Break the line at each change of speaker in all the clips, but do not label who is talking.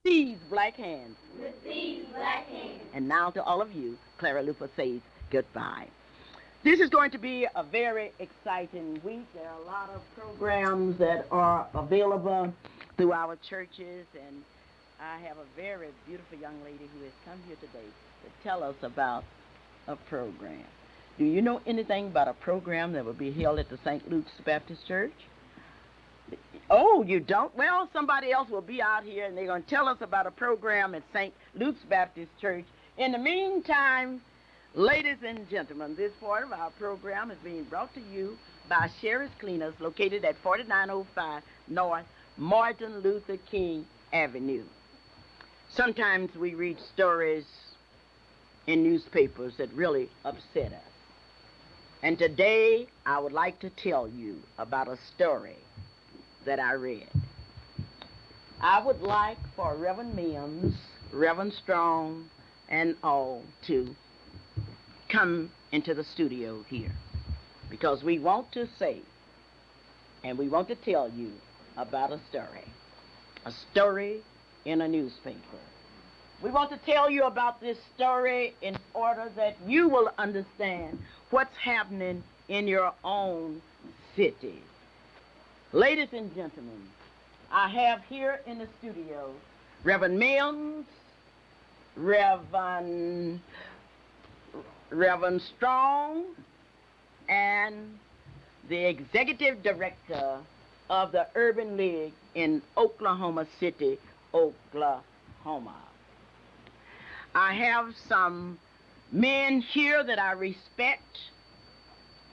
these black hands.
With these black hands.
And now to all of you, Clara Luper says goodbye. This is going to be a very exciting week. There are a lot of programs that are available through our churches, and I have a very beautiful young lady who has come here today to tell us about a program. Do you know anything about a program that will be held at the St. Luke's Baptist Church? Oh, you don't? Well, somebody else will be out here, and they're going to tell us about a program at St. Luke's Baptist Church. In the meantime, ladies and gentlemen, this part of our program is being brought to you by Sherry's Cleaners, located at 4905 North Martin Luther King Avenue. Sometimes we read stories in newspapers that really upset us. And today, I would like to tell you about a story that I read. I would like for Reverend Mims, Reverend Strong, and all to come into the studio here, because we want to say and we want to tell you about a story in a newspaper. We want to tell you about this story in order that you will understand what's happening in your own city. Ladies and gentlemen, I have here in the studio Reverend Mims, Reverend Strong, and the executive director of the Urban League in Oklahoma City, Oklahoma. I have some men here that I respect,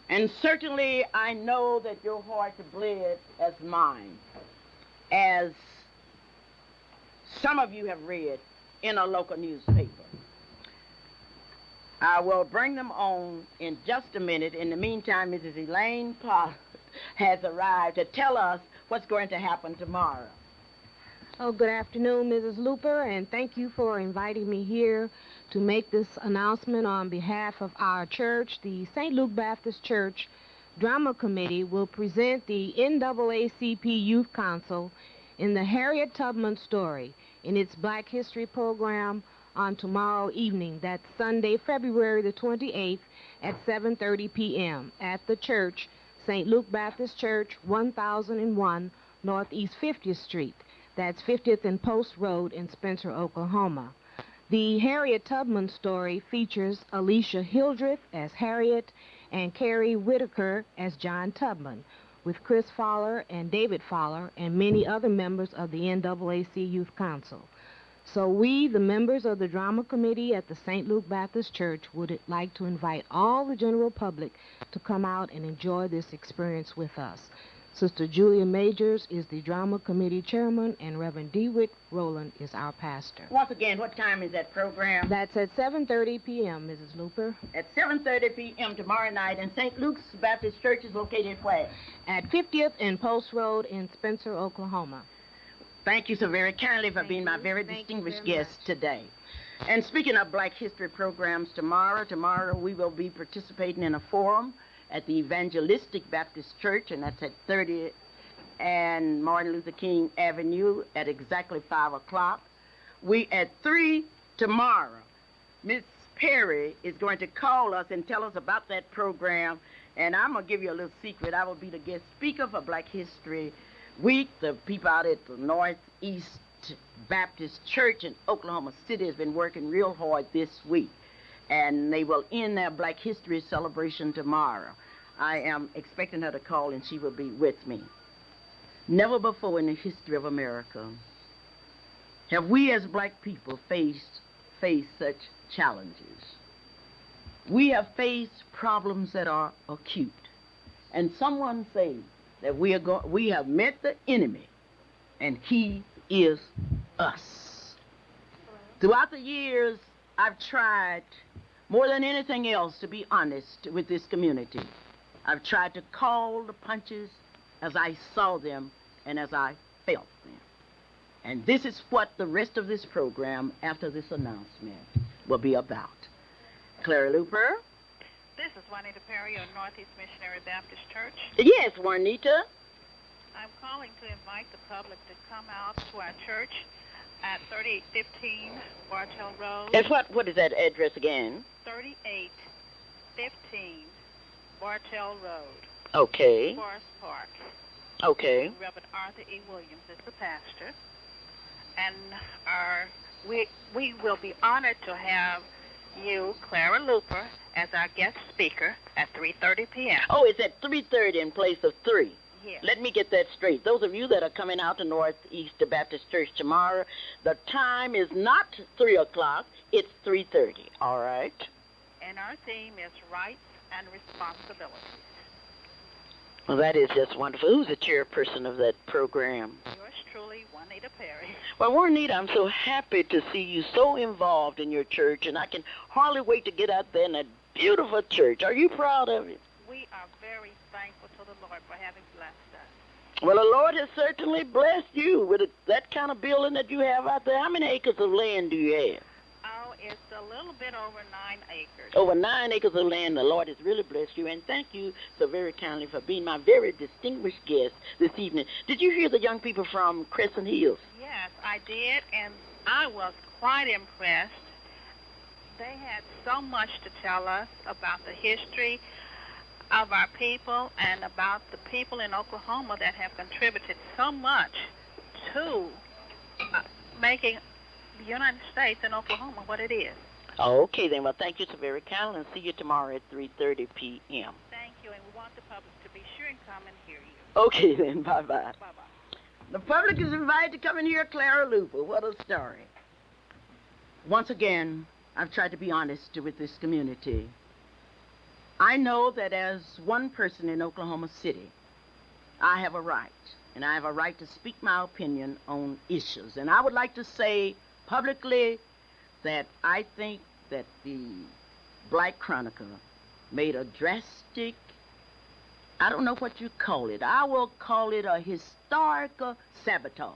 and certainly I know that your heart bled as mine, as some of you have read in a local newspaper. I will bring them on in just a minute. In the meantime, Mrs. Elaine Pollard has arrived to tell us what's going to happen tomorrow.
Oh, good afternoon, Mrs. Luper, and thank you for inviting me here to make this announcement on behalf of our church. The St. Luke Baptist Church Drama Committee will present the NAACP Youth Council in the Harriet Tubman story in its Black History program on tomorrow evening. That's Sunday, February the 28th at 7:30 p.m. at the church, St. Luke Baptist Church, 1001 Northeast 50th Street. That's 50th and Post Road in Spencer, Oklahoma. The Harriet Tubman story features Alicia Hildreth as Harriet and Carrie Whitaker as John Tubman, with Chris Fowler and David Fowler and many other members of the NAAC Youth Council. So we, the members of the Drama Committee at the St. Luke Baptist Church, would like to invite all the general public to come out and enjoy this experience with us. Sister Julia Majors is the Drama Committee Chairman, and Reverend DeWitt Rowland is our pastor.
Once again, what time is that program?
That's at 7:30 p.m., Mrs. Luper.
At 7:30 p.m. tomorrow night, and St. Luke's Baptist Church is located where?
At 50th and Post Road in Spencer, Oklahoma.
Thank you so very kindly for being my very distinguished guest today. And speaking of Black History programs, tomorrow we will be participating in a forum at the Evangelistic Baptist Church, and that's at 30 and Martin Luther King Avenue at exactly 5 o'clock. We at 3 tomorrow, Miss Perry is going to call us and tell us about that program, and I'm going to give you a little secret. I will be the guest speaker for Black History Week. The people out at the Northeast Baptist Church in Oklahoma City has been working real hard this week, and they will end their Black History celebration tomorrow. I am expecting her to call, and she will be with me. Never before in the history of America have we as black people faced such challenges. We have faced problems that are acute, and someone say that we have met the enemy, and he is us. Throughout the years, I've tried more than anything else to be honest with this community. I've tried to call the punches as I saw them and as I felt them. And this is what the rest of this program after this announcement will be about. Clara Luper?
This is Juanita Perry of Northeast Missionary Baptist Church.
Yes, Juanita.
I'm calling to invite the public to come out to our church At 3815 Bartell Road.
And what is that address again?
3815 Bartell Road.
Okay.
Forest Park.
Okay.
Reverend Arthur E. Williams is the pastor. And we will be honored to have you, Clara Luper, as our guest speaker at 3:30 p.m.
Oh, it's at 3:30 in place of 3.
Yes.
Let me get that straight. Those of you that are coming out to Northeast Baptist Church tomorrow, the time is not 3 o'clock, it's 3:30, all right?
And our theme is rights and responsibilities.
Well, that is just wonderful. Who's the chairperson of that program?
Yours truly, Juanita Perry.
Well, Juanita, I'm so happy to see you so involved in your church, and I can hardly wait to get out there in that beautiful church. Are you proud of it?
We are very thankful to the Lord for having blessed us.
Well, the Lord has certainly blessed you with that kind of building that you have out there. How many acres of land do you have?
Oh, it's a little bit over 9 acres.
Over 9 acres of land. The Lord has really blessed you, and thank you so very kindly for being my very distinguished guest this evening. Did you hear the young people from Crescent Hills?
Yes, I did, and I was quite impressed. They had so much to tell us about the history of our people and about the people in Oklahoma that have contributed so much to making the United States and Oklahoma what it is.
Okay, then. Well, thank you so very kindly, and see you tomorrow at 3:30 p.m.
Thank you, and we want the public to be sure and come and hear you.
Okay, then. Bye-bye.
Bye-bye.
The public is invited to come and hear Clara Luper. What a story. Once again, I've tried to be honest with this community. I know that as one person in Oklahoma City, I have a right, and I have a right to speak my opinion on issues. And I would like to say publicly that I think that the Black Chronicle made a drastic, I don't know what you call it. I will call it a historical sabotage.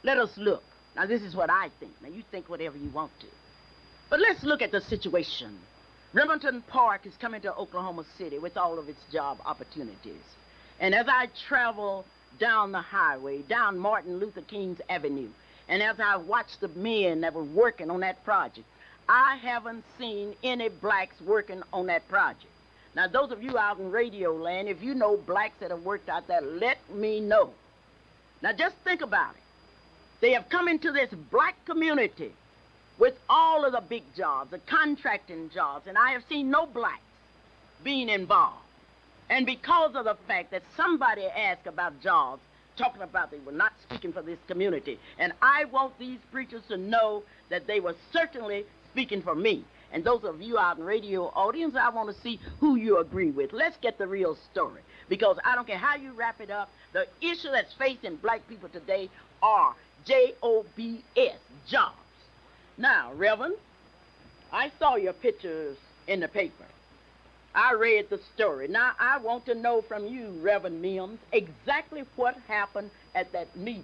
Let us look. Now, this is what I think. Now, you think whatever you want to. But let's look at the situation. Remington Park is coming to Oklahoma City with all of its job opportunities. And as I travel down the highway, down Martin Luther King's Avenue, and as I watch the men that were working on that project, I haven't seen any blacks working on that project. Now, those of you out in radio land, if you know blacks that have worked out there, let me know. Now, just think about it. They have come into this black community with all of the big jobs, the contracting jobs, and I have seen no blacks being involved. And because of the fact that somebody asked about jobs, talking about they were not speaking for this community, and I want these preachers to know that they were certainly speaking for me. And those of you out in radio audience, I want to see who you agree with. Let's get the real story, because I don't care how you wrap it up, the issue that's facing black people today are J-O-B-S, jobs. Now, Reverend, I saw your pictures in the paper. I read the story. Now, I want to know from you, Reverend Mims, exactly what happened at that meeting.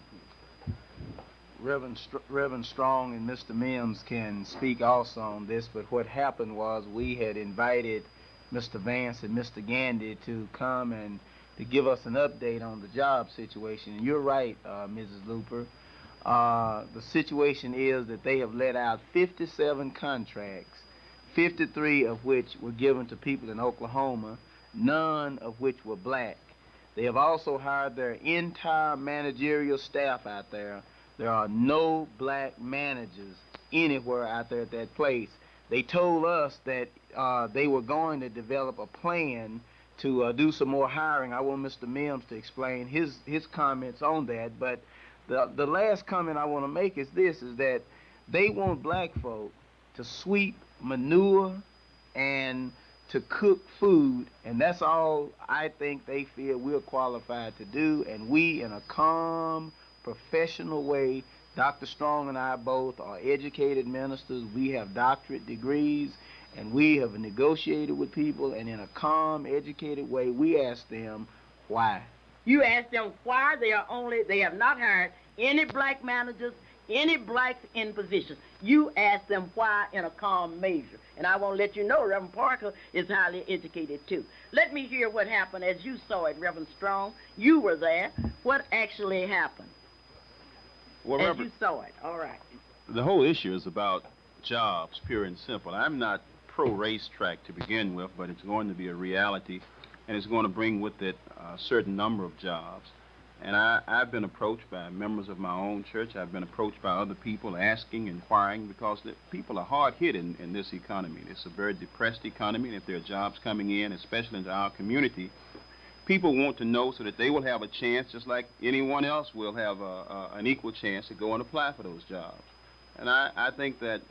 Reverend Strong and Mr. Mims can speak also on this, but what happened was we had invited Mr. Vance and Mr. Gandy to come and to give us an update on the job situation. And you're right, Mrs. Luper. The situation is that they have let out 57 contracts, 53 of which were given to people in Oklahoma, none of which were black. They have also hired their entire managerial staff out there. There are no black managers anywhere out there at that place. They told us that they were going to develop a plan to do some more hiring. I want Mr. Mims to explain his comments on that, but the last comment I want to make is this, is that they want black folk to sweep manure and to cook food, and that's all I think they feel we're qualified to do. And we, in a calm, professional way, Dr. Strong and I both are educated ministers. We have doctorate degrees, and we have negotiated with people, and in a calm, educated way, we ask them why.
You ask them why they have not hired any black managers, any blacks in positions. You ask them why in a calm measure. And I want to let you know Reverend Parker is highly educated too. Let me hear what happened as you saw it, Reverend Strong. You were there. What actually happened?
Well,
as
Reverend,
you saw it. All right.
the whole issue is about jobs, pure and simple. I'm not pro-racetrack to begin with, but it's going to be a reality, and it's going to bring with it a certain number of jobs. And I've been approached by members of my own church. I've been approached by other people asking, inquiring, because the people are hard hit in this economy. It's a very depressed economy, and if there are jobs coming in, especially into our community, people want to know so that they will have a chance, just like anyone else will have an equal chance to go and apply for those jobs. And I think that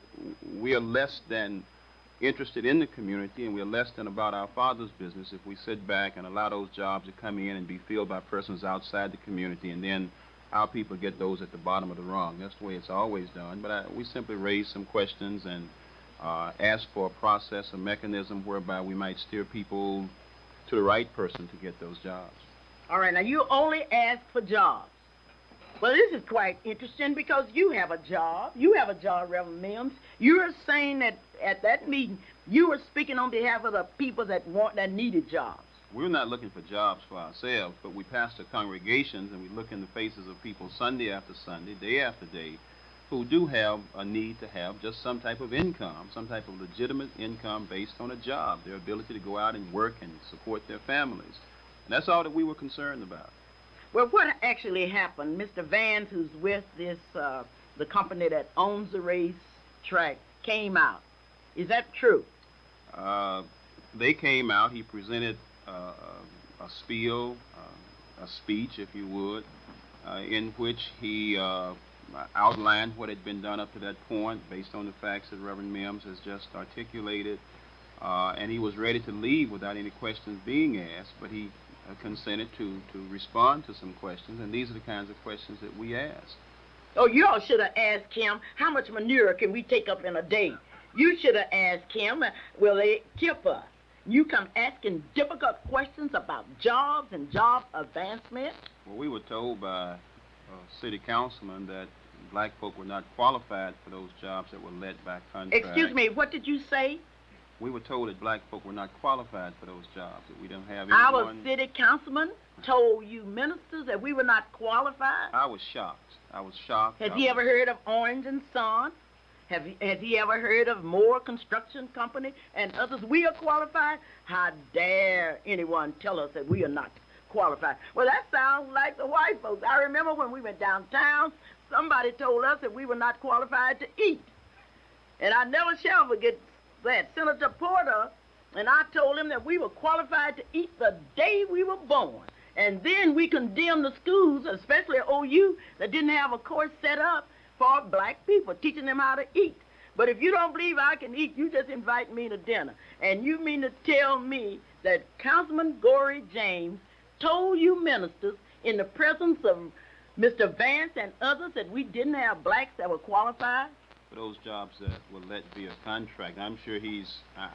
we are less than interested in the community, and we're less than about our Father's business if we sit back and allow those jobs to come in and be filled by persons outside the community, and then our people get those at the bottom of the rung. That's the way it's always done. But we simply raise some questions and ask for a process, a mechanism whereby we might steer people to the right person to get those jobs.
All right. Now, you only ask for jobs. Well, this is quite interesting because you have a job. You have a job, Reverend Mims. You are saying that at that meeting, you were speaking on behalf of the people that needed jobs.
We're not looking for jobs for ourselves, but we pastor congregations and we look in the faces of people Sunday after Sunday, day after day, who do have a need to have just some type of income, some type of legitimate income based on a job, their ability to go out and work and support their families. And that's all that we were concerned about.
Well, what actually happened? Mr. Vance, who's with this, the company that owns the race track, came out. Is that true?
They came out. He presented a spiel, a speech, if you would, in which he outlined what had been done up to that point based on the facts that Reverend Mims has just articulated. And he was ready to leave without any questions being asked, but he consented to respond to some questions, and these are the kinds of questions that we ask.
Oh, you all should have asked him, how much manure can we take up in a day? You should have asked him, will they tip us? You come asking difficult questions about jobs and job advancement?
Well, we were told by a city councilman that black folk were not qualified for those jobs that were let by contract.
Excuse me, what did you say?
We were told that black folk were not qualified for those jobs, that we don't have
Our
anyone.
city councilman told you ministers that we were not qualified?
I was shocked.
Has he ever heard of Orange and Son? Has he ever heard of Moore Construction Company and others? We are qualified? How dare anyone tell us that we are not qualified? Well, that sounds like the white folks. I remember when we went downtown, somebody told us that we were not qualified to eat. And I never shall forget that Senator Porter, and I told him that we were qualified to eat the day we were born. And then we condemned the schools, especially OU, that didn't have a course set up for black people, teaching them how to eat. But if you don't believe I can eat, you just invite me to dinner. And you mean to tell me that Councilman Gorey James told you ministers in the presence of Mr. Vance and others that we didn't have blacks that were qualified?
For those jobs that were let via contract. I'm sure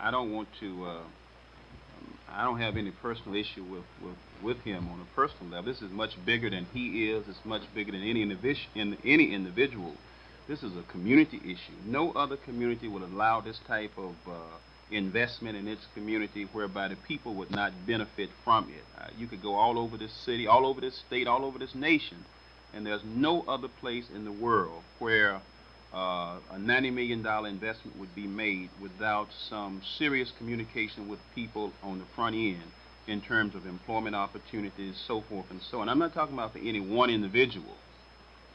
I don't want to, I don't have any personal issue with him on a personal level. This is much bigger than he is. It's much bigger than any individual. This is a community issue. No other community would allow this type of investment in its community whereby the people would not benefit from it. You could go all over this city, all over this state, all over this nation, and there's no other place in the world where a $90 million investment would be made without some serious communication with people on the front end in terms of employment opportunities, so forth and so on. I'm not talking about for any one individual.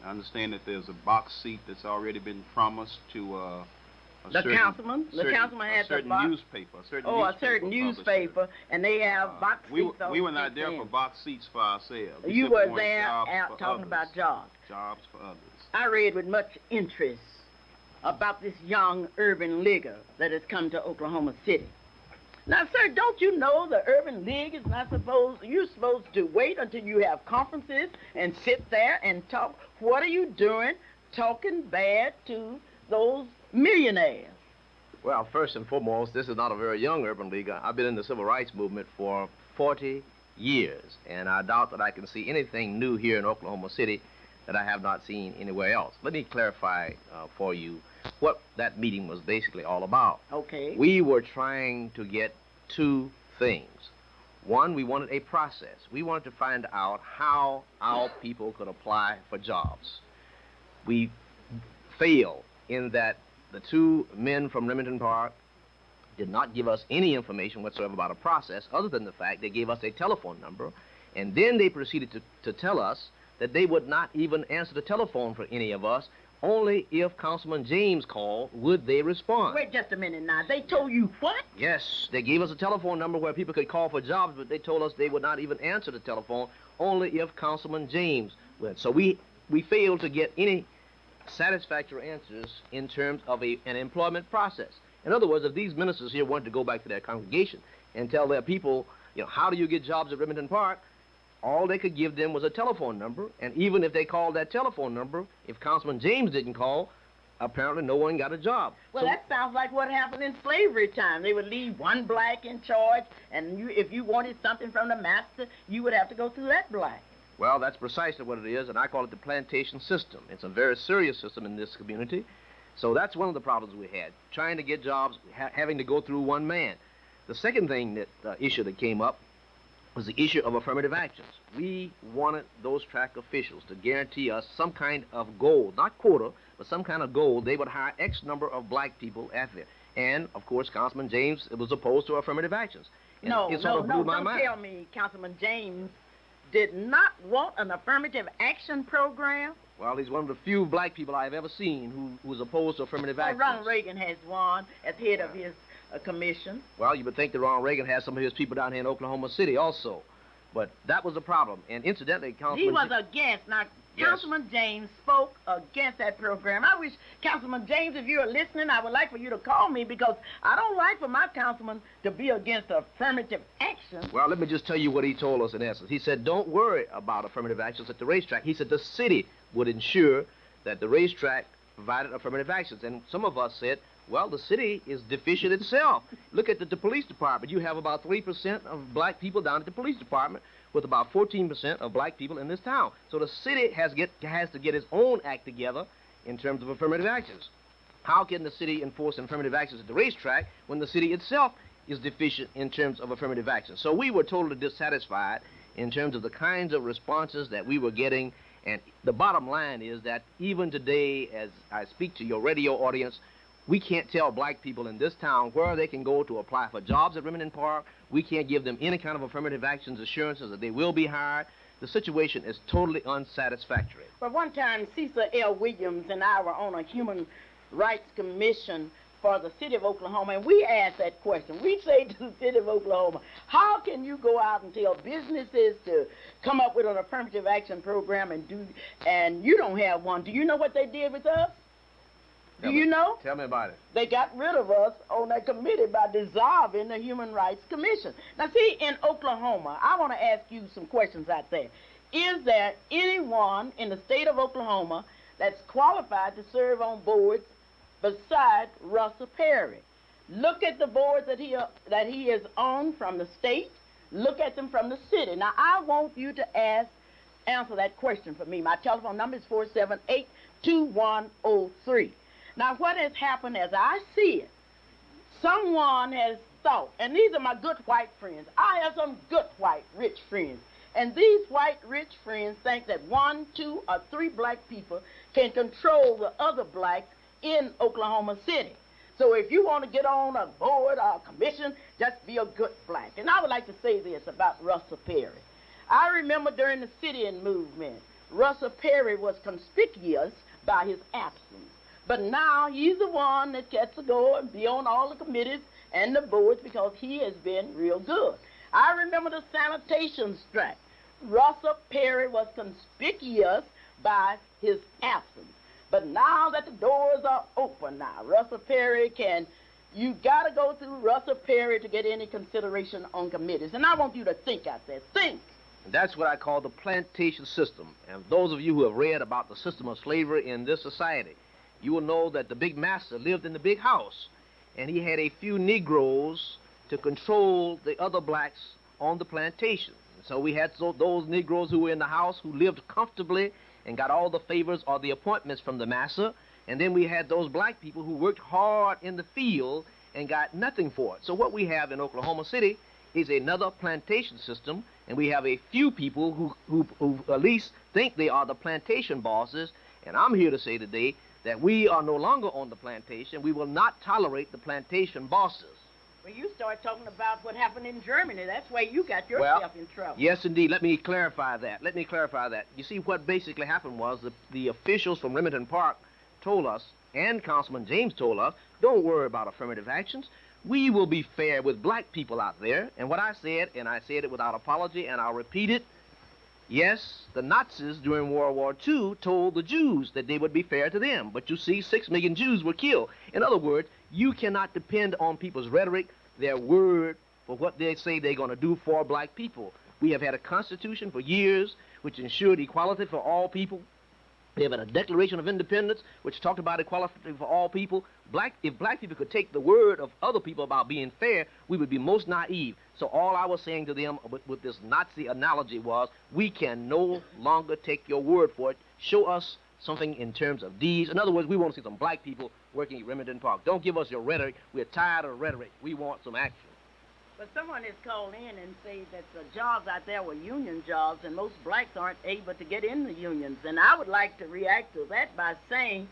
I understand that there's a box seat that's already been promised to
the councilman had
a certain
box
newspaper.
A certain newspaper, and they have box seats.
We were not there for box seats for ourselves.
You were there out talking about jobs.
Jobs for others.
I read with much interest about this young urban leaguer that has come to Oklahoma City. Now, sir, don't you know the urban league is not you're supposed to wait until you have conferences and sit there and talk. What are you doing talking bad to those millionaires?
Well, first and foremost, this is not a very young urban league. I've been in the civil rights movement for 40 years, and I doubt that I can see anything new here in Oklahoma City that I have not seen anywhere else. Let me clarify for you what that meeting was basically all about.
Okay.
We were trying to get two things. One, we wanted a process. We wanted to find out how our people could apply for jobs. we fail in that the two men from Remington Park did not give us any information whatsoever about a process other than the fact they gave us a telephone number, and then they proceeded to tell us that they would not even answer the telephone for any of us. Only if Councilman James called would they respond.
Wait just a minute now. They told you what?
Yes, they gave us a telephone number where people could call for jobs, but they told us they would not even answer the telephone, only if Councilman James would. So we failed to get any satisfactory answers in terms of an employment process. In other words, if these ministers here wanted to go back to their congregation and tell their people, how do you get jobs at Remington Park, all they could give them was a telephone number, and even if they called that telephone number, if Councilman James didn't call, apparently no one got a job.
Well, that sounds like what happened in slavery time. They would leave one black in charge, and if you wanted something from the master, you would have to go through that black.
Well, that's precisely what it is, and I call it the plantation system. It's a very serious system in this community. So that's one of the problems we had, trying to get jobs, having to go through one man. The second thing issue that came up was the issue of affirmative actions. We wanted those tract officials to guarantee us some kind of goal, not quota, but some kind of goal. They would hire X number of black people at there. And, of course, Councilman James was opposed to affirmative actions. And
No, don't
mind.
tell me Councilman James did not want an affirmative action program.
Well, he's one of the few black people I've ever seen who was opposed to affirmative actions.
Ronald Reagan has one as head of his commission.
Well, you would think that Ronald Reagan has some of his people down here in Oklahoma City also. But that was the problem. And incidentally, Councilman...
He was against. Now,
Yes.
Councilman James spoke against that program. I wish, Councilman James, if you're listening, I would like for you to call me, because I don't like for my councilman to be against affirmative action.
Well, let me just tell you what he told us in essence. He said, don't worry about affirmative actions at the racetrack. He said the city would ensure that the racetrack provided affirmative actions. And some of us said, well, the city is deficient itself. Look at the police department. You have about 3% of black people down at the police department, with about 14% of black people in this town. So the city has to get its own act together in terms of affirmative actions. How can the city enforce affirmative actions at the racetrack when the city itself is deficient in terms of affirmative actions? So we were totally dissatisfied in terms of the kinds of responses that we were getting. And the bottom line is that even today, as I speak to your radio audience, we can't tell black people in this town where they can go to apply for jobs at Remington Park. We can't give them any kind of affirmative actions assurances that they will be hired. The situation is totally unsatisfactory.
But one time, Cecil L. Williams and I were on a Human Rights Commission for the city of Oklahoma, and we asked that question. We say to the city of Oklahoma, how can you go out and tell businesses to come up with an affirmative action program and you don't have one? Do you know what they did with us? Do you know?
Tell me about it.
They got rid of us on that committee by dissolving the Human Rights Commission. Now, see, in Oklahoma, I want to ask you some questions out there. Is there anyone in the state of Oklahoma that's qualified to serve on boards besides Russell Perry? Look at the boards that he is on from the state. Look at them from the city. Now, I want you to answer that question for me. My telephone number is 478-2103. Now, what has happened as I see it, someone has thought, and these are my good white friends. I have some good white rich friends. And these white rich friends think that 1, 2, or 3 black people can control the other blacks in Oklahoma City. So if you want to get on a board or a commission, just be a good black. And I would like to say this about Russell Perry. I remember during the sit-in movement, Russell Perry was conspicuous by his absence. But now he's the one that gets to go and be on all the committees and the boards because he has been real good. I remember the sanitation strike. Russell Perry was conspicuous by his absence. But now that the doors are open now, Russell Perry you got to go through Russell Perry to get any consideration on committees. And I want you to think out there. Think.
And that's what I call the plantation system. And those of you who have read about the system of slavery in this society, you will know that the big master lived in the big house, and he had a few Negroes to control the other blacks on the plantation. So we had those Negroes who were in the house who lived comfortably and got all the favors or the appointments from the master, and then we had those black people who worked hard in the field and got nothing for it. So what we have in Oklahoma City is another plantation system, and we have a few people who at least think they are the plantation bosses. And I'm here to say today that we are no longer on the plantation. We will not tolerate the plantation bosses.
Well, you start talking about what happened in Germany. That's why you got yourself in trouble.
Yes, indeed. Let me clarify that. You see, what basically happened was the officials from Remington Park told us, and Councilman James told us, don't worry about affirmative actions. We will be fair with black people out there. And what I said, and I said it without apology, and I'll repeat it, yes, the Nazis during World War II told the Jews that they would be fair to them. But you see, 6 million Jews were killed. In other words, you cannot depend on people's rhetoric, their word, for what they say they're going to do for black people. We have had a constitution for years which ensured equality for all people. We have had a Declaration of Independence which talked about equality for all people. If black people could take the word of other people about being fair, we would be most naive. So all I was saying to them with this Nazi analogy was, we can no longer take your word for it. Show us something in terms of deeds. In other words, we want to see some black people working at Remington Park. Don't give us your rhetoric. We're tired of rhetoric. We want some action.
But someone has called in and said that the jobs out there were union jobs, and most blacks aren't able to get in the unions. And I would like to react to that by saying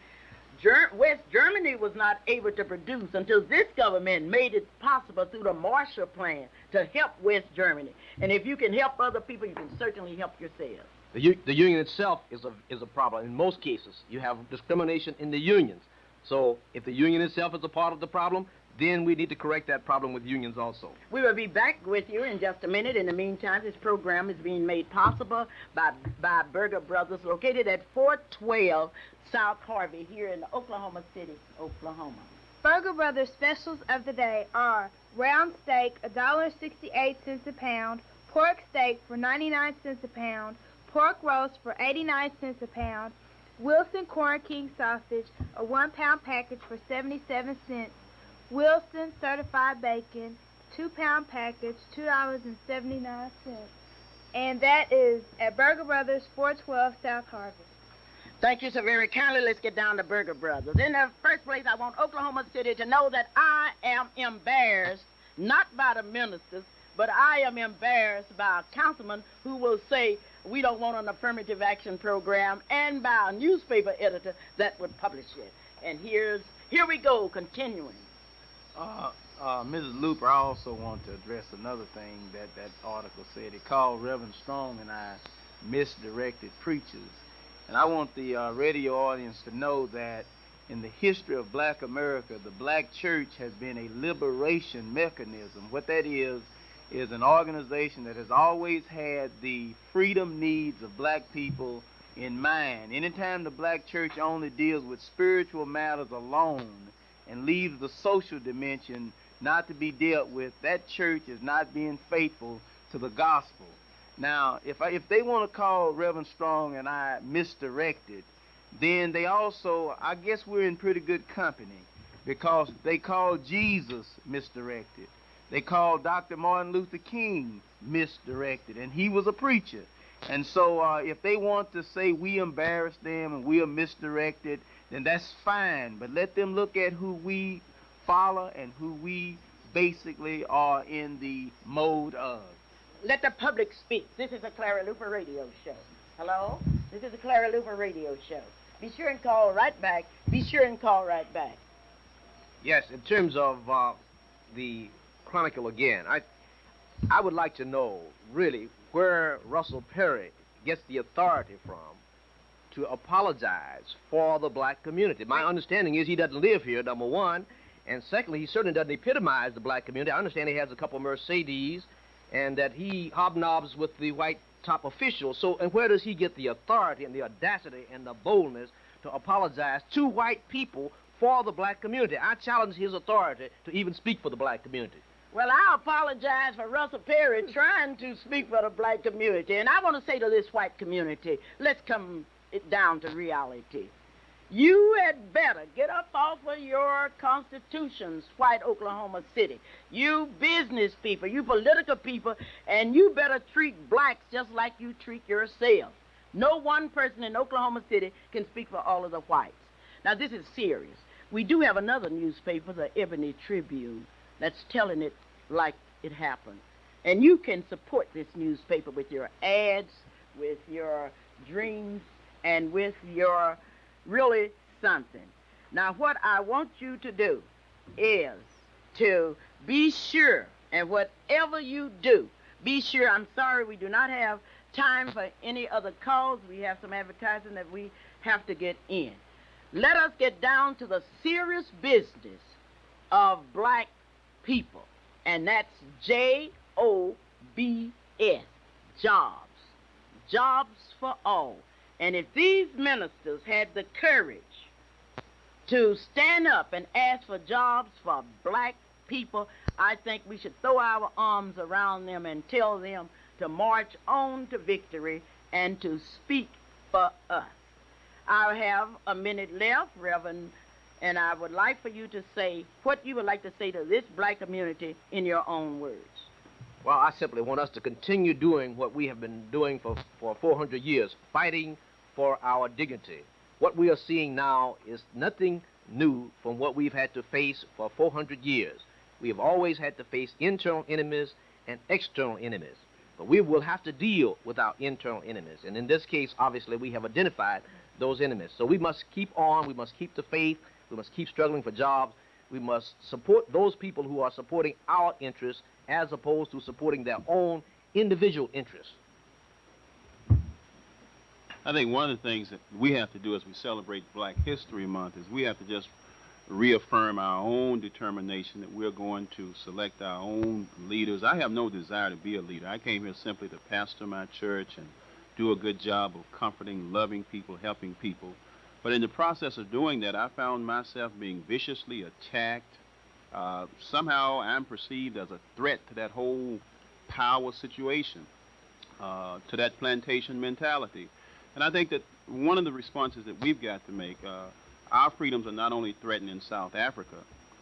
West Germany was not able to produce until this government made it possible through the Marshall Plan to help West Germany. And if you can help other people, you can certainly help yourself.
The union itself is a problem. In most cases, you have discrimination in the unions. So if the union itself is a part of the problem, then we need to correct that problem with unions also.
We will be back with you in just a minute. In the meantime, this program is being made possible by Burger Brothers, located at 412 South Harvey here in Oklahoma City, Oklahoma.
Burger Brothers specials of the day are round steak, $1.68 a pound, pork steak for 99 cents a pound, pork roast for 89 cents a pound, Wilson Corn King sausage, a 1-pound package for 77 cents, Wilson certified bacon, 2-pound package, $2.79. And that is at Burger Brothers, 412 South Harvey.
Thank you so very kindly. Let's get down to Burger Brothers. In the first place, I want Oklahoma City to know that I am embarrassed, not by the ministers, but I am embarrassed by a councilman who will say we don't want an affirmative action program, and by a newspaper editor that would publish it. And here we go, continuing.
Mrs. Luper, I also want to address another thing that article said. It called Reverend Strong and I misdirected preachers. And I want the radio audience to know that in the history of black America, the black church has been a liberation mechanism. What that is an organization that has always had the freedom needs of black people in mind. Anytime the black church only deals with spiritual matters alone and leaves the social dimension not to be dealt with, that church is not being faithful to the gospel. Now, if they want to call Reverend Strong and I misdirected, then they also, I guess we're in pretty good company, because they call Jesus misdirected. They called Dr. Martin Luther King misdirected, and he was a preacher. And so if they want to say we embarrassed them and we are misdirected, then that's fine. But let them look at who we follow and who we basically are in the mode of.
Let the public speak. This is a Clara Luper radio show. Hello? This is a Clara Luper radio show. Be sure and call right back. Be sure and call right back.
Yes, in terms of the Chronicle again, I would like to know, really, where Russell Perry gets the authority from to apologize for the black community. My understanding is he doesn't live here, number one, and secondly, he certainly doesn't epitomize the black community. I understand he has a couple Mercedes and that he hobnobs with the white top officials. So, and where does he get the authority and the audacity and the boldness to apologize to white people for the black community? I challenge his authority to even speak for the black community.
Well, I apologize for Russell Perry trying to speak for the black community. And I want to say to this white community, let's come down to reality. You had better get up off of your constitutions, white Oklahoma City. You business people, you political people, and you better treat blacks just like you treat yourself. No one person in Oklahoma City can speak for all of the whites. Now, this is serious. We do have another newspaper, the Ebony Tribune, that's telling it like it happened. And you can support this newspaper with your ads, with your dreams, and with your really something. Now, what I want you to do is to be sure, and whatever you do, be sure. I'm sorry we do not have time for any other calls. We have some advertising that we have to get in. Let us get down to the serious business of black people, and that's JOBS, jobs. Jobs for all. And if these ministers had the courage to stand up and ask for jobs for black people, I think we should throw our arms around them and tell them to march on to victory and to speak for us. I have a minute left, Reverend, and I would like for you to say what you would like to say to this black community in your own words.
Well, I simply want us to continue doing what we have been doing for 400 years, fighting for our dignity. What we are seeing now is nothing new from what we've had to face for 400 years. We have always had to face internal enemies and external enemies. But we will have to deal with our internal enemies. And in this case, obviously, we have identified those enemies. So we must keep on. We must keep the faith. We must keep struggling for jobs. We must support those people who are supporting our interests as opposed to supporting their own individual interests.
I think one of the things that we have to do as we celebrate Black History Month is we have to just reaffirm our own determination that we're going to select our own leaders. I have no desire to be a leader. I came here simply to pastor my church and do a good job of comforting, loving people, helping people. But in the process of doing that, I found myself being viciously attacked. Somehow I'm perceived as a threat to that whole power situation, to that plantation mentality. And I think that one of the responses that we've got to make, our freedoms are not only threatened in South Africa,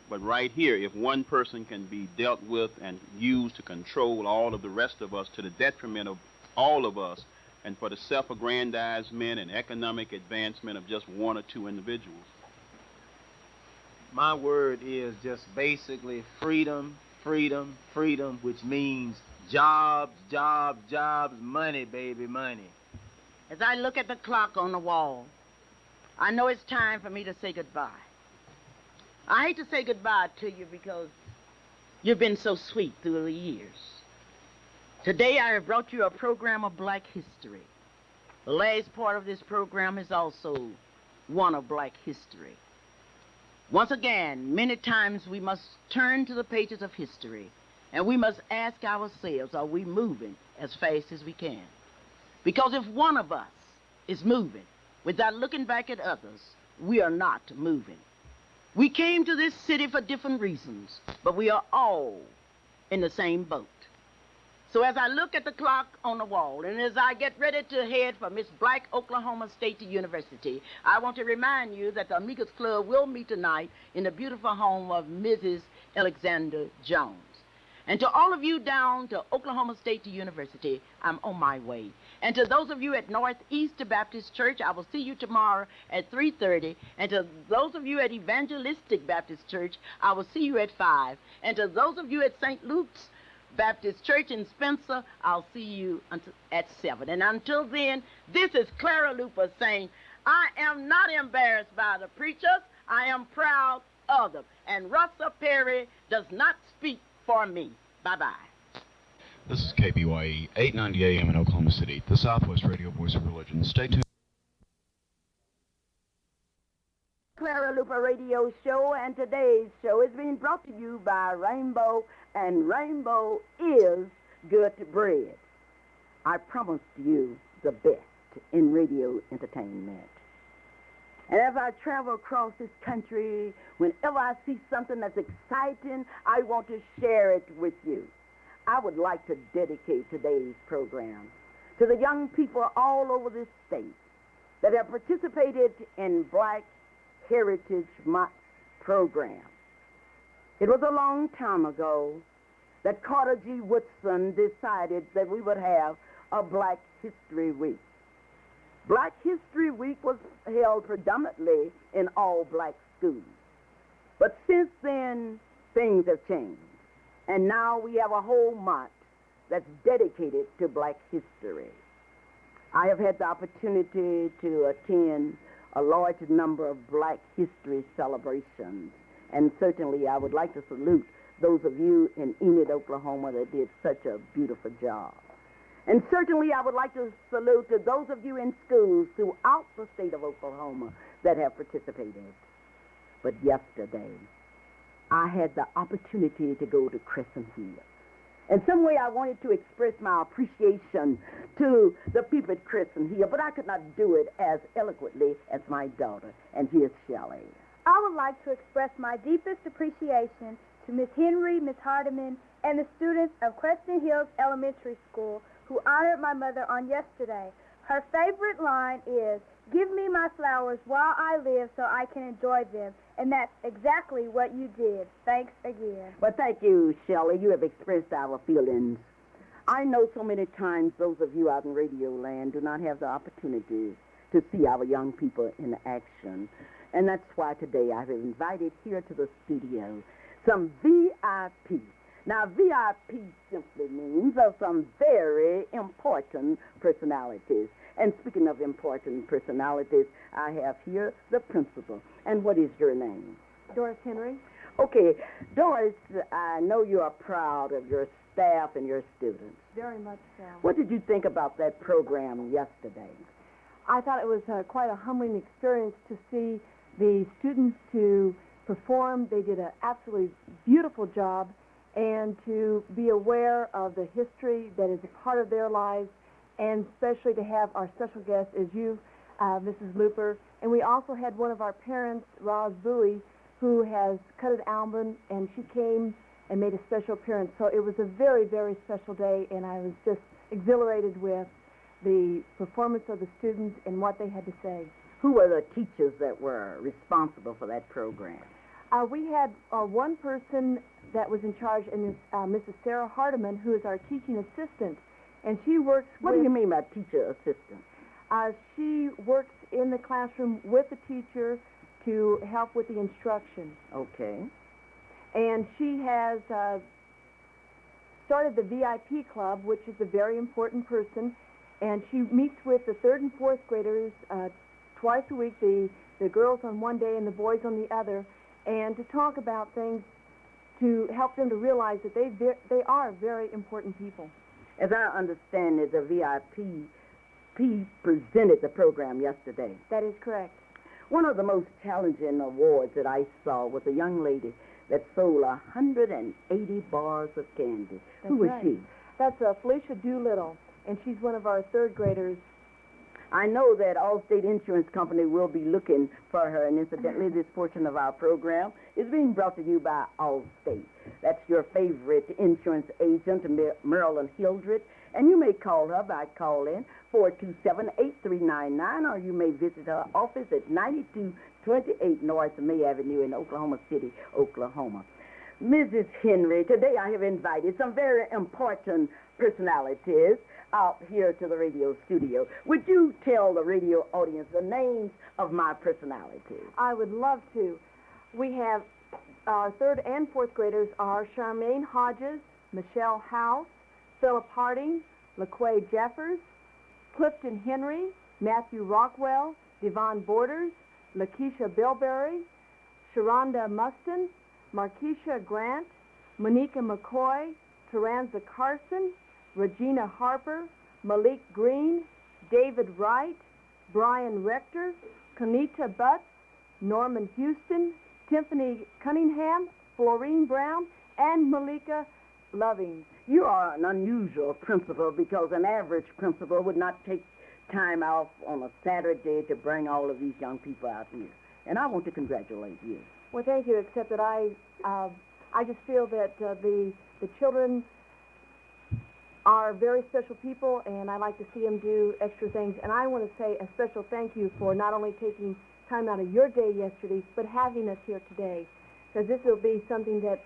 but right here, if one person can be dealt with and used to control all of the rest of us to the detriment of all of us, and for the self-aggrandizement and economic advancement of just one or two individuals.
My word is just basically freedom, freedom, freedom, which means jobs, jobs, jobs, money, baby, money.
As I look at the clock on the wall, I know it's time for me to say goodbye. I hate to say goodbye to you because you've been so sweet through the years. Today I have brought you a program of Black history. The last part of this program is also one of Black history. Once again, many times we must turn to the pages of history and we must ask ourselves, are we moving as fast as we can? Because if one of us is moving without looking back at others, we are not moving. We came to this city for different reasons, but we are all in the same boat. So as I look at the clock on the wall, and as I get ready to head for Miss Black Oklahoma State University, I want to remind you that the Amigos Club will meet tonight in the beautiful home of Mrs. Alexander Jones. And to all of you down to Oklahoma State University, I'm on my way. And to those of you at Northeast Baptist Church, I will see you tomorrow at 3:30. And to those of you at Evangelistic Baptist Church, I will see you at 5. And to those of you at St. Luke's Baptist Church in Spencer, I'll see you at 7. And until then, this is Clara Luper saying, I am not embarrassed by the preachers. I am proud of them. And Russell Perry does not speak for me. Bye-bye.
This is KBYE, 890 AM in Oklahoma City, the Southwest Radio Voice of Religion. Stay tuned.
Clara Luper Radio Show, and today's show is being brought to you by Rainbow, and Rainbow is good bread. I promised you the best in radio entertainment. And as I travel across this country, whenever I see something that's exciting, I want to share it with you. I would like to dedicate today's program to the young people all over this state that have participated in Black Heritage Month program. It was a long time ago that Carter G. Woodson decided that we would have a Black History Week. Black History Week was held predominantly in all black schools. But since then, things have changed. And now we have a whole month that's dedicated to black history. I have had the opportunity to attend a large number of black history celebrations, and certainly I would like to salute those of you in Enid, Oklahoma that did such a beautiful job. And certainly I would like to salute to those of you in schools throughout the state of Oklahoma that have participated. But yesterday, I had the opportunity to go to Crescent Hill. In some way, I wanted to express my appreciation to the people at Crescent Hill, but I could not do it as eloquently as my daughter. And here's Shelley.
I would like to express my deepest appreciation to Miss Henry, Miss Hardiman, and the students of Crescent Hills Elementary School who honored my mother on yesterday. Her favorite line is, "Give me my flowers while I live so I can enjoy them." And that's exactly what you did. Thanks again.
Well, thank you, Shelley. You have expressed our feelings. I know so many times those of you out in Radio Land do not have the opportunity to see our young people in action. And that's why today I have invited here to the studio some VIP. Now, VIP simply means of some very important personalities. And speaking of important personalities, I have here the principal. And what is your name?
Doris Henry.
Okay, Doris, I know you are proud of your staff and your students.
Very much so.
What did you think about that program yesterday?
I thought it was quite a humbling experience to see the students to perform. They did an absolutely beautiful job, and to be aware of the history that is a part of their lives, and especially to have our special guest as you, Mrs. Luper. And we also had one of our parents, Roz Bowie, who has cut an album, and she came and made a special appearance. So it was a very, very special day, and I was just exhilarated with the performance of the students and what they had to say.
Who were the teachers that were responsible for that program?
We had one person that was in charge, and it's Mrs. Sarah Hardiman, who is our teaching assistant. And she works
What do you mean by teacher assistant?
She works in the classroom with the teacher to help with the instruction.
Okay.
And she has started the VIP club, which is a very important person. And she meets with the 3rd and 4th graders twice a week, the girls on one day and the boys on the other, and to talk about things to help them to realize that they are very important people.
As I understand it, the VIP presented the program yesterday.
That is correct.
One of the most challenging awards that I saw was a young lady that sold 180 bars of candy.
That's
Who was
right.
she?
That's Felicia Doolittle, and she's one of our 3rd graders.
I know that Allstate Insurance Company will be looking for her, and incidentally, this portion of our program is being brought to you by Allstate. That's your favorite insurance agent, Marilyn Hildred, and you may call her by calling 427-8399, or you may visit her office at 9228 North May Avenue in Oklahoma City, Oklahoma. Mrs. Henry, today I have invited some very important personalities out here to the radio studio. Would you tell the radio audience the names of my personalities?
I would love to. We have our 3rd and 4th graders are Charmaine Hodges, Michelle House, Philip Harding, LaQuay Jeffers, Clifton Henry, Matthew Rockwell, Devon Borders, Lakeisha Bilberry, Sharonda Mustin, Markeisha Grant, Monica McCoy, Taranza Carson, Regina Harper, Malik Green, David Wright, Brian Rector, Kanita Butts, Norman Houston, Tiffany Cunningham, Florine Brown, and Malika Loving.
You are an unusual principal because an average principal would not take time off on a Saturday to bring all of these young people out here. And I want to congratulate you.
Well, thank you, except that I just feel that the children are very special people, and I like to see them do extra things. And I want to say a special thank you for not only taking time out of your day yesterday, but having us here today. because this will be something that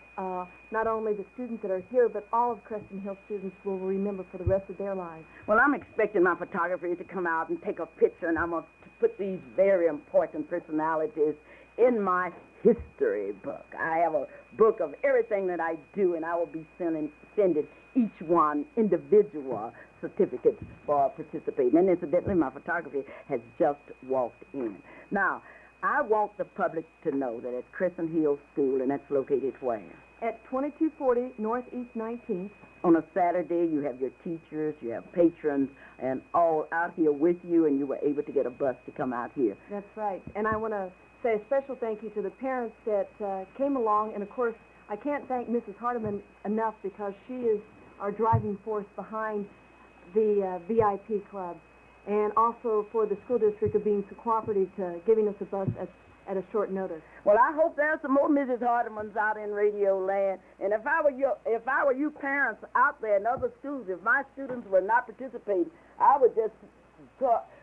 not only the students that are here, but all of Crescent Hill students will remember for the rest of their lives.
Well, I'm expecting my photographer to come out and take a picture, and I'm going to put these very important personalities in my history book. I have a book of everything that I do, and I will be sending each one individual certificates for participating. And incidentally, my photography has just walked in. Now, I want the public to know that at Crescent Hill School, and that's located where?
At 2240 Northeast 19th.
On a Saturday, you have your teachers, you have patrons, and all out here with you, and you were able to get a bus to come out here.
That's right. And I want to say a special thank you to the parents that came along. And, of course, I can't thank Mrs. Hardiman enough because she is our driving force behind the VIP club, and also for the school district of being so cooperative to giving us a bus at a short notice.
Well, I hope there's some more Mrs. Hardimans out in Radio Land. And if I were you parents out there in other schools, if my students were not participating, I would just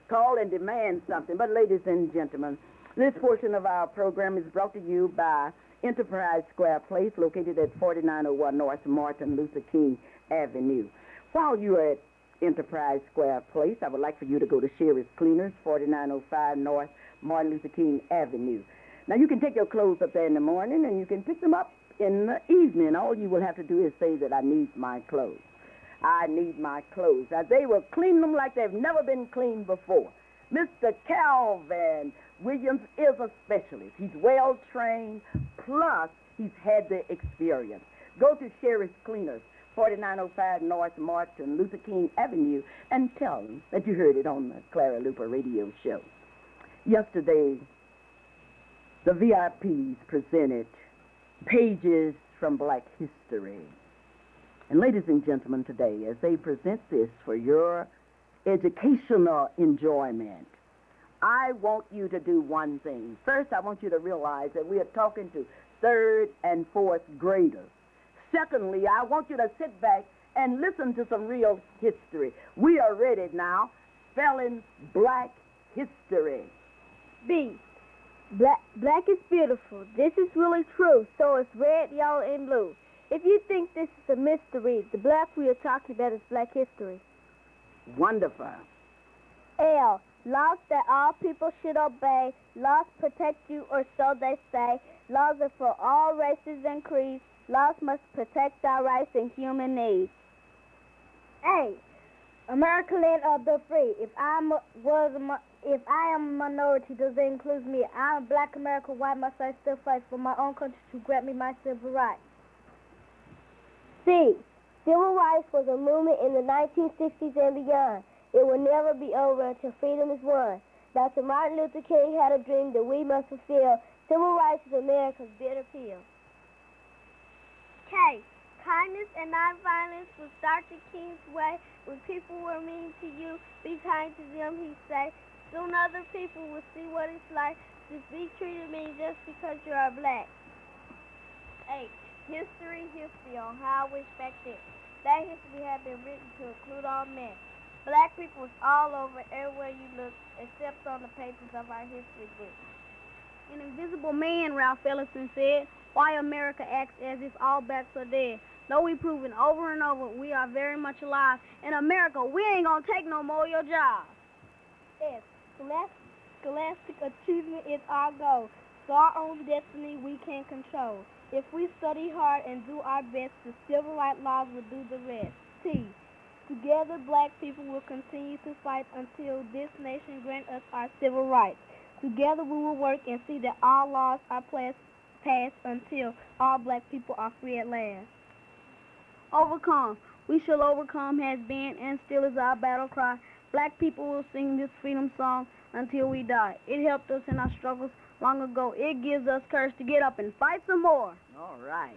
call and demand something. But ladies and gentlemen, this portion of our program is brought to you by Enterprise Square Place, located at 4901 North Martin Luther King Avenue. While you are at Enterprise Square Place, I would like for you to go to Sherry's Cleaners, 4905 North Martin Luther King Avenue. Now, you can take your clothes up there in the morning, and you can pick them up in the evening. All you will have to do is say that I need my clothes. I need my clothes. Now, they will clean them like they've never been cleaned before. Mr. Calvin Williams is a specialist. He's well-trained, plus he's had the experience. Go to Sherry's Cleaners, 4905 North Martin Luther King Avenue, and tell them that you heard it on the Clara Luper radio show. Yesterday, the VIPs presented pages from Black history. And ladies and gentlemen, today, as they present this for your educational enjoyment, I want you to do one thing. First, I want you to realize that we are talking to third and fourth graders. Secondly, I want you to sit back and listen to some real history. We are ready now, spelling Black history.
B. Black is beautiful. This is really true. So is red, yellow, and blue. If you think this is a mystery, the black we are talking about is Black history.
Wonderful.
L. Laws that all people should obey. Laws protect you, or so they say. Laws are for all races and creeds. Laws must protect our rights and human needs. A. America, land of the free. If I am a minority, does it include me? I'm a black American. Why must I still fight for my own country to grant me my civil rights? C. Civil rights was a movement in the 1960s and beyond. It will never be over until freedom is won. Dr. Martin Luther King had a dream that we must fulfill. Civil rights is America's bitter pill. K. Kindness and nonviolence was Dr. King's way. When people were mean to you, be kind to them, he said. Soon other people will see what it's like to be treated mean just because you are black. 8. History on how we respect it. That history has been written to include all men. Black people is all over everywhere you look, except on the pages of our history book.
An invisible man, Ralph Ellison said, why America acts as if all blacks are dead. Though we've proven over and over we are very much alive. In America, we ain't gonna take no more of your jobs.
Yes, scholastic achievement is our goal. So our own destiny we can control. If we study hard and do our best, the civil rights laws will do the rest. T. Together, black people will continue to fight until this nation grants us our civil rights. Together, we will work and see that all laws are passed until all black people are free at last.
Overcome. We shall overcome has been and still is our battle cry. Black people will sing this freedom song until we die. It helped us in our struggles long ago. It gives us courage to get up and fight some more.
All right.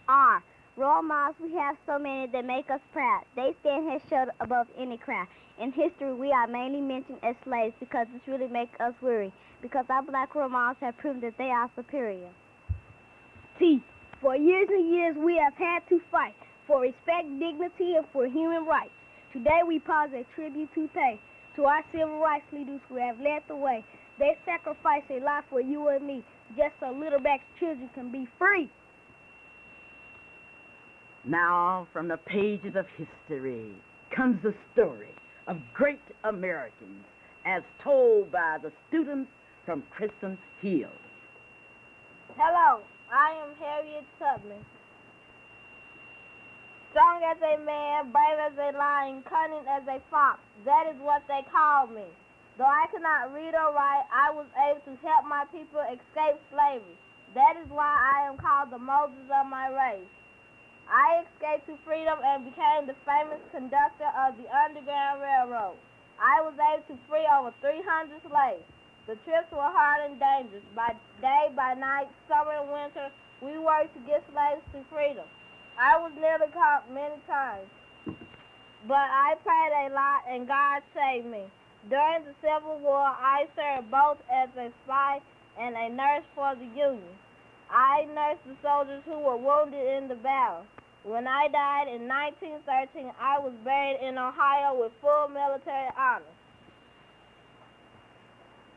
R. Role models, we have so many that make us proud. They stand head shoulder above any crowd. In history, we are mainly mentioned as slaves because this really makes us worry. Because our black role models have proven that they are superior.
T. For years and years, we have had to fight for respect, dignity, and for human rights. Today, we pause a tribute to pay
to our civil rights leaders who have led the way. They sacrificed a life for you and me just so little black children can be free.
Now, from the pages of history comes the story of great Americans as told by the students from Kristen Hill.
Hello, I am Harriet Tubman. Strong as a man, brave as a lion, cunning as a fox. That is what they called me. Though I could not read or write, I was able to help my people escape slavery. That is why I am called the Moses of my race. I escaped to freedom and became the famous conductor of the Underground Railroad. I was able to free over 300 slaves. The trips were hard and dangerous. By day, by night, summer and winter, we worked to get slaves to freedom. I was nearly caught many times, but I prayed a lot and God saved me. During the Civil War, I served both as a spy and a nurse for the Union. I nursed the soldiers who were wounded in the battle. When I died in 1913, I was buried in Ohio with full military honors.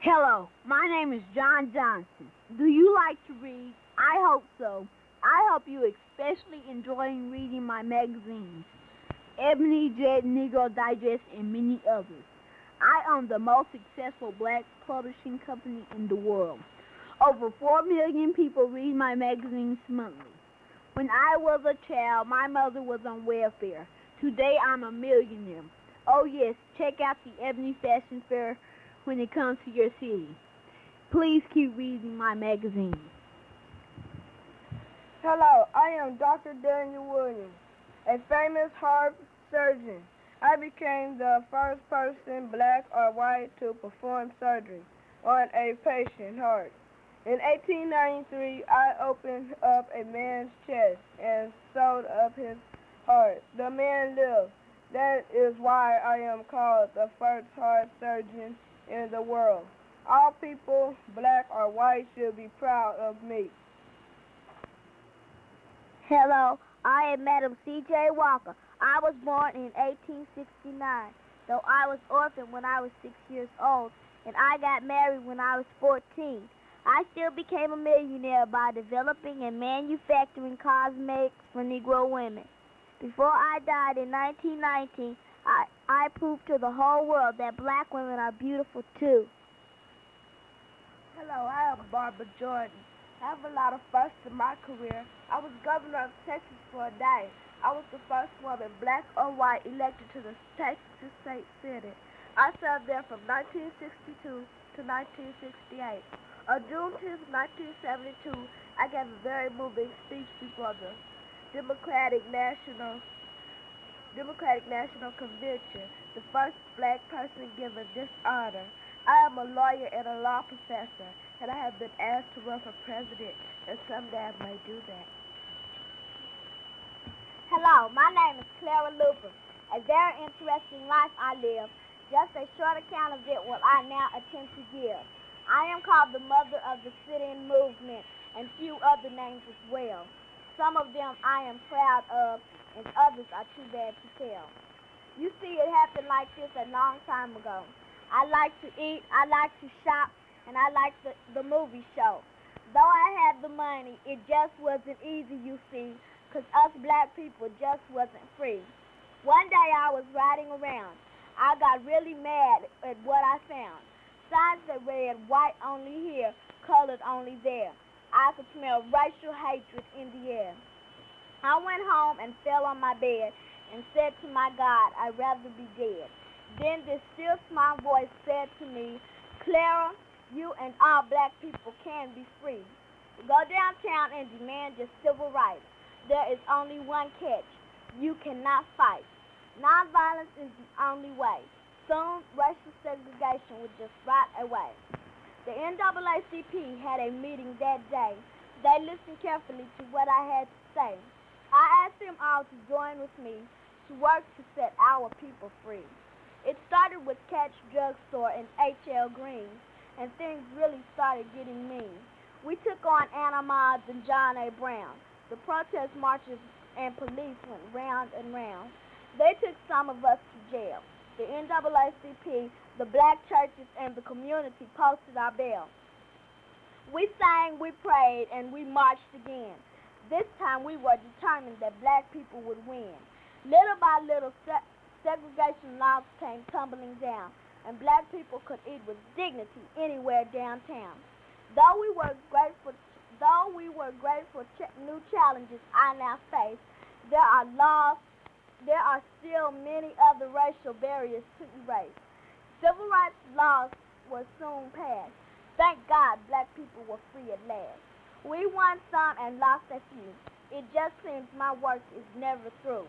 Hello, my name is John Johnson. Do you like to read? I hope so. I hope you especially enjoying reading my magazines, Ebony, Jet, Negro Digest, and many others. I own the most successful black publishing company in the world. Over 4 million people read my magazines monthly. When I was a child, my mother was on welfare. Today, I'm a millionaire. Oh yes, check out the Ebony Fashion Fair when it comes to your city. Please keep reading my magazines.
Hello, I am Dr. Daniel Williams, a famous heart surgeon. I became the first person, black or white, to perform surgery on a patient's heart. In 1893, I opened up a man's chest and sewed up his heart. The man lived. That is why I am called the first heart surgeon in the world. All people, black or white, should be proud of me.
Hello, I am Madam C.J. Walker. I was born in 1869, though I was orphaned when I was 6 years old, and I got married when I was 14. I still became a millionaire by developing and manufacturing cosmetics for Negro women. Before I died in 1919, I proved to the whole world that black women are beautiful too.
Hello, I am Barbara Jordan. I have a lot of firsts in my career. I was governor of Texas for a day. I was the first woman, black or white, elected to the Texas State Senate. I served there from 1962 to 1968. On June 10, 1972, I gave a very moving speech before the Democratic National Convention, the first black person given this honor. I am a lawyer and a law professor, and I have been asked to run for president, and someday I may do that.
Hello, my name is Clara Luper. A very interesting life I live. Just a short account of it will I now attempt to give. I am called the mother of the sit-in movement and few other names as well. Some of them I am proud of, and others are too bad to tell. You see, it happened like this a long time ago. I like to eat, I like to shop, and I like the movie show. Though I had the money, it just wasn't easy, you see, because us black people just wasn't free. One day I was riding around. I got really mad at what I found. Signs that read, white only here, colored only there. I could smell racial hatred in the air. I went home and fell on my bed and said to my God, I'd rather be dead. Then this still small voice said to me, Clara, you and all black people can be free. Go downtown and demand your civil rights. There is only one catch. You cannot fight. Nonviolence is the only way. Soon, racial segregation would just rot away. The NAACP had a meeting that day. They listened carefully to what I had to say. I asked them all to join with me to work to set our people free. It started with Catch Drugstore and H.L. Green, and things really started getting mean. We took on Anna Mods and John A. Brown. The protest marches and police went round and round. They took some of us to jail. the NAACP, the black churches, and the community posted our bill. We sang, we prayed, and we marched again. This time we were determined that black people would win. Little by little, segregation laws came tumbling down, and black people could eat with dignity anywhere downtown. Though we were grateful new challenges I now face, there are still many other racial barriers to erase. Civil rights laws were soon passed. Thank God black people were free at last. We won some and lost a few. It just seems my work is never through.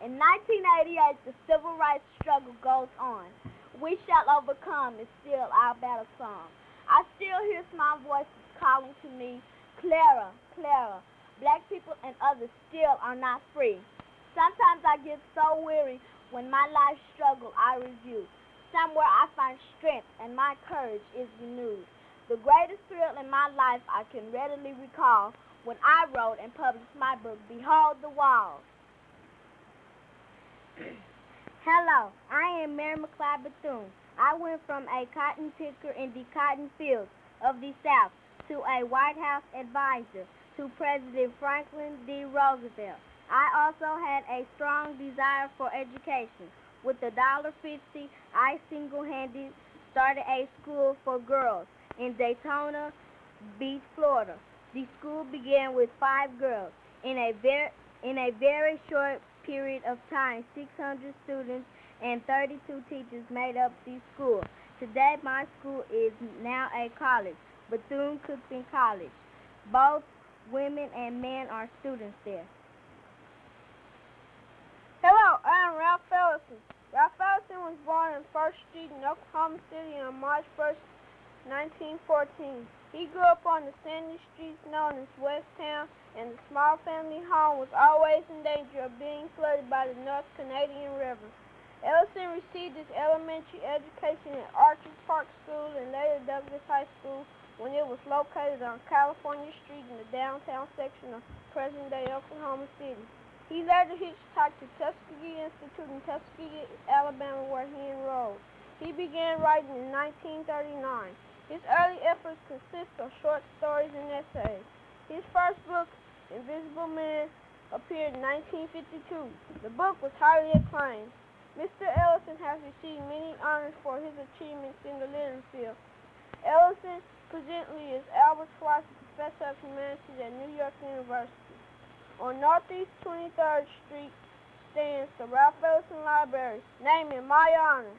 In 1988, the civil rights struggle goes on. We shall overcome is still our battle song. I still hear small voices calling to me, Clara, Clara. Black people and others still are not free. Sometimes I get so weary when my life struggle I review. Somewhere I find strength and my courage is renewed. The greatest thrill in my life I can readily recall when I wrote and published my book, Behold the Walls. Hello, I am Mary McLeod Bethune. I went from a cotton picker in the cotton fields of the South to a White House advisor to President Franklin D. Roosevelt. I also had a strong desire for education. With $1.50, I single-handedly started a school for girls in Daytona Beach, Florida. The school began with 5 girls. In a very short period of time, 600 students and 32 teachers made up the school. Today, my school is now a college, Bethune-Cookman College. Both women and men are students there.
Hello, I am Ralph Ellison. Ralph Ellison was born on 1st Street in Oklahoma City on March 1st, 1914. He grew up on the sandy streets known as West Town, and the small family home was always in danger of being flooded by the North Canadian River. Ellison received his elementary education at Archer Park School and later Douglas High School when it was located on California Street in the downtown section of present-day Oklahoma City. He later hitchhiked to Tuskegee Institute in Tuskegee, Alabama, where he enrolled. He began writing in 1939. His early efforts consist of short stories and essays. His first book, Invisible Man, appeared in 1952. The book was highly acclaimed. Mr. Ellison has received many honors for his achievements in the literary field. Ellison presently is Albert Schweitzer Professor of Humanities at New York University. On Northeast 23rd Street stands the Ralph Ellison Library, named in my honor.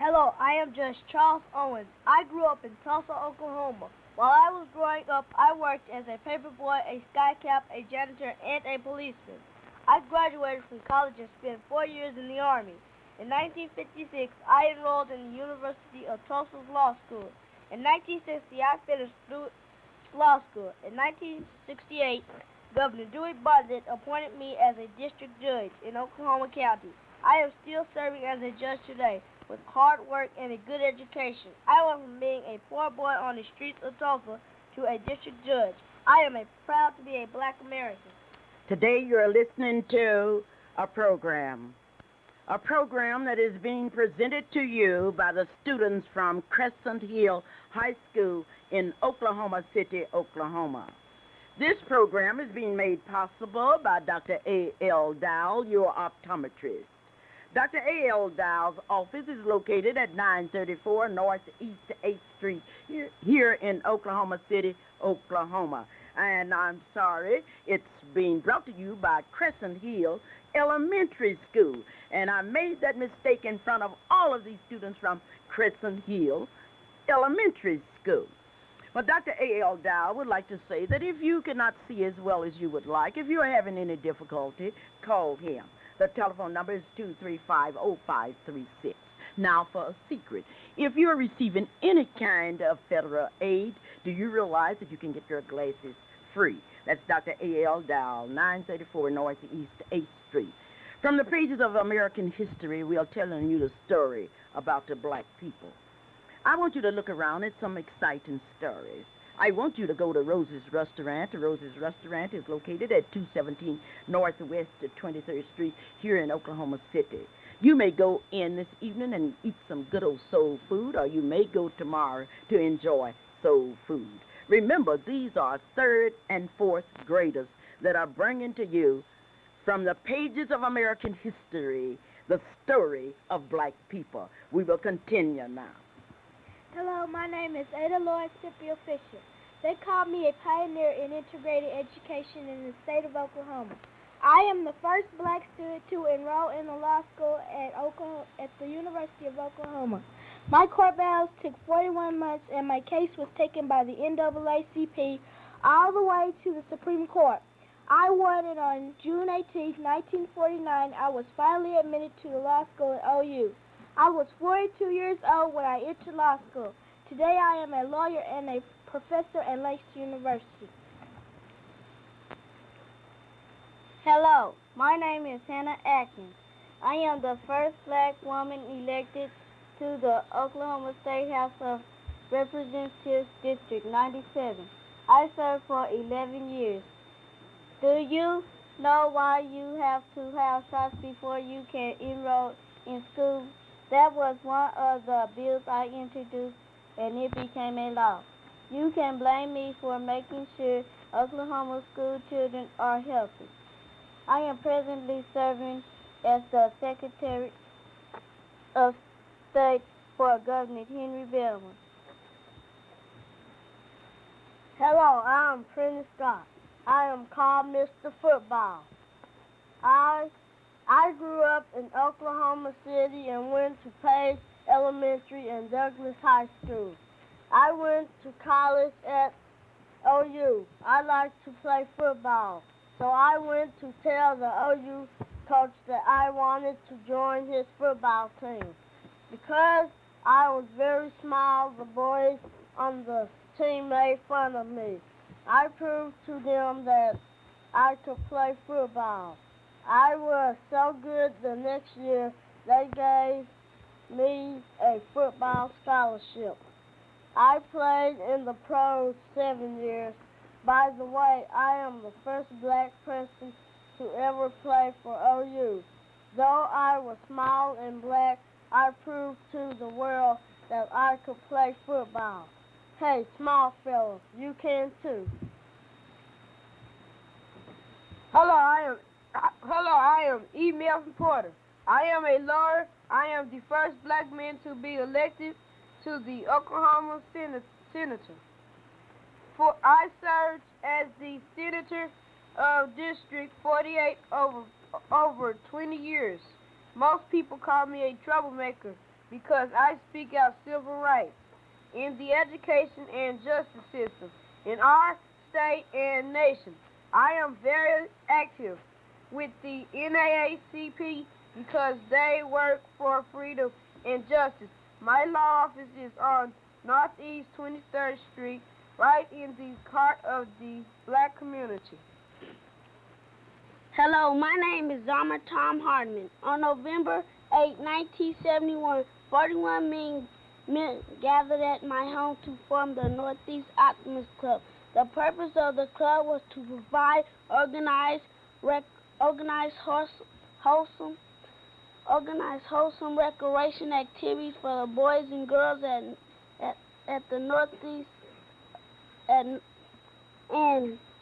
Hello, I am Judge Charles Owens. I grew up in Tulsa, Oklahoma. While I was growing up, I worked as a paperboy, a skycap, a janitor, and a policeman. I graduated from college and spent 4 years in the Army. In 1956, I enrolled in the University of Tulsa's Law School. In 1960, I finished through law school. In 1968, Governor Dewey Bartlett appointed me as a district judge in Oklahoma County. I am still serving as a judge today. With hard work and a good education, I went from being a poor boy on the streets of Tulsa to a district judge. I am proud to be a black American.
Today you're listening to a program that is being presented to you by the students from Crescent Hill High School in Oklahoma City, Oklahoma. This program is being made possible by Dr. A.L. Dowell, your optometrist. Dr. A.L. Dowell's office is located at 934 Northeast 8th Street here in Oklahoma City, Oklahoma. And I'm sorry, it's being brought to you by Crescent Hill Elementary School. And I made that mistake in front of all of these students from Crescent Hill Elementary School. Well, Dr. A.L. Dowell would like to say that if you cannot see as well as you would like, if you're having any difficulty, call him. The telephone number is 235-0536. Now for a secret. If you're receiving any kind of federal aid, do you realize that you can get your glasses free? That's Dr. A.L. Dowell, 934 Northeast 8th Street. From the pages of American history, we are telling you the story about the black people. I want you to look around at some exciting stories. I want you to go to Rose's Restaurant. Rose's Restaurant is located at 217 Northwest 23rd Street here in Oklahoma City. You may go in this evening and eat some good old soul food, or you may go tomorrow to enjoy soul food. Remember, these are third and fourth graders that are bringing to you from the pages of American history the story of black people. We will continue now.
Hello, my name is Ada Lloyd Scipio Fisher. They call me a pioneer in integrated education in the state of Oklahoma. I am the first black student to enroll in the law school at the University of Oklahoma. My court battles took 41 months, and my case was taken by the NAACP all the way to the Supreme Court. I won it on June 18, 1949. I was finally admitted to the law school at OU. I was 42 years old when I entered law school. Today I am a lawyer and a professor at Langston University.
Hello, my name is Hannah Atkins. I am the first black woman elected to the Oklahoma State House of Representatives District 97. I served for 11 years. Do you know why you have to have shots before you can enroll in school? That was one of the bills I introduced, and it became a law. You can blame me for making sure Oklahoma school children are healthy. I am presently serving as the Secretary of State for Governor Henry Bellman.
Hello, I am Prentice Scott. I am called Mr. Football. I grew up in Oklahoma City and went to Page Elementary and Douglas High School. I went to college at OU. I like to play football, so I went to tell the OU coach that I wanted to join his football team. Because I was very small, the boys on the team made fun of me. I proved to them that I could play football. I was so good the next year they gave me a football scholarship. I played in the pros 7 years. By the way, I am the first black person to ever play for OU. Though I was small and black, I proved to the world that I could play football. Hey, small fellas, you can too.
Hello, I am E. Melvin Porter. I am a lawyer. I am the first black man to be elected to the Oklahoma Senator. I served as the Senator of District 48 over 20 years. Most people call me a troublemaker because I speak out civil rights in the education and justice system in our state and nation. I am very active with the NAACP because they work for freedom and justice. My law office is on Northeast 23rd Street, right in the heart of the black community.
Hello, my name is Zama Tom Hardman. On November 8, 1971, 41 men gathered at my home to form the Northeast Optimist Club. The purpose of the club was to provide organized wholesome recreation activities for the boys and girls at the Northeast and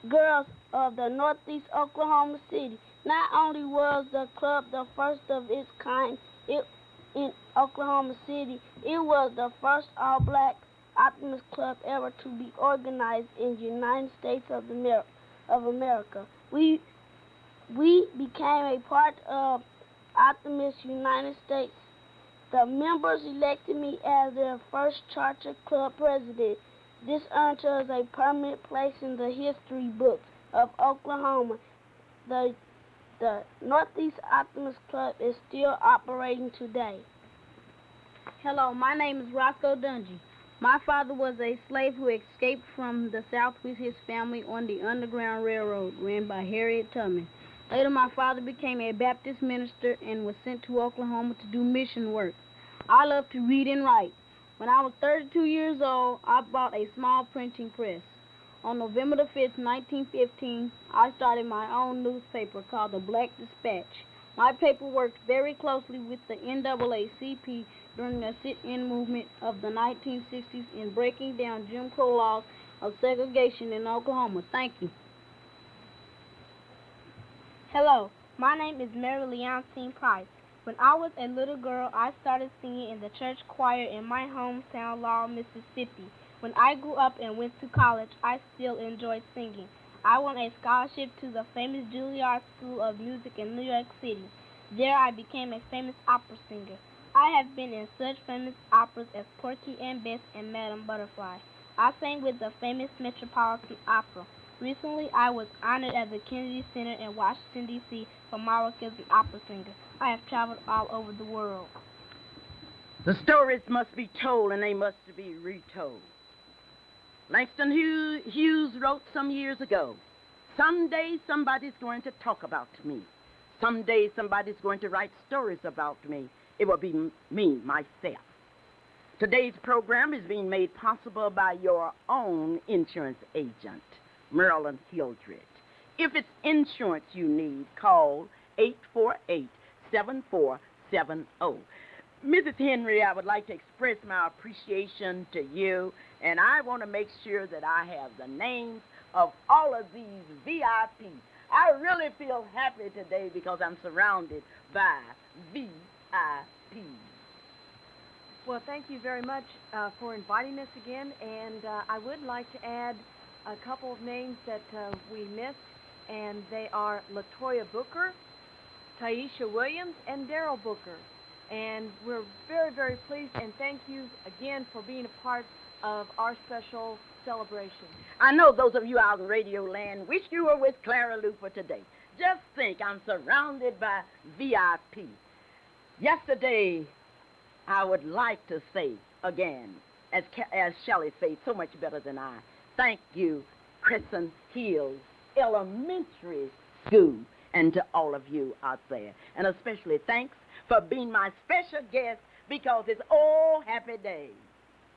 girls of the Northeast Oklahoma City. Not only was the club the first of its kind in Oklahoma City, it was the first all-black Optimist Club ever to be organized in the United States of America. We became a part of Optimist United States. The members elected me as their first charter club president. This earned us a permanent place in the history books of Oklahoma. The Northeast Optimist Club is still operating today.
Hello, my name is Roscoe Dungy. My father was a slave who escaped from the South with his family on the Underground Railroad ran by Harriet Tubman. Later, my father became a Baptist minister and was sent to Oklahoma to do mission work. I love to read and write. When I was 32 years old, I bought a small printing press. On November the 5th, 1915, I started my own newspaper called the Black Dispatch. My paper worked very closely with the NAACP during the sit-in movement of the 1960s in breaking down Jim Crow laws of segregation in Oklahoma. Thank you.
Hello, my name is Mary Leontine Price. When I was a little girl, I started singing in the church choir in my hometown, Laurel, Mississippi. When I grew up and went to college, I still enjoyed singing. I won a scholarship to the famous Juilliard School of Music in New York City. There I became a famous opera singer. I have been in such famous operas as Porky and Bess and Madame Butterfly. I sang with the famous Metropolitan Opera. Recently, I was honored at the Kennedy Center in Washington, D.C. for my work as an opera singer. I have traveled all over the world.
The stories must be told, and they must be retold. Langston Hughes wrote some years ago, someday somebody's going to talk about me. Someday somebody's going to write stories about me. It will be me, myself. Today's program is being made possible by your own insurance agent, Marilyn Hildred. If it's insurance you need, call 848-7470. Mrs. Henry, I would like to express my appreciation to you, and I want to make sure that I have the names of all of these VIPs. I really feel happy today because I'm surrounded by VIPs.
Well, thank you very much for inviting us again, and I would like to add a couple of names that we missed, and they are Latoya Booker, Taisha Williams, and Daryl Booker. And we're very, very pleased, and thank you again for being a part of our special celebration.
I know those of you out in Radio Land wish you were with Clara Luper today. Just think, I'm surrounded by VIP. Yesterday, I would like to say again, as Shelley said so much better than I, thank you, Crescent Hills Elementary School, and to all of you out there. And especially thanks for being my special guest because it's all happy days.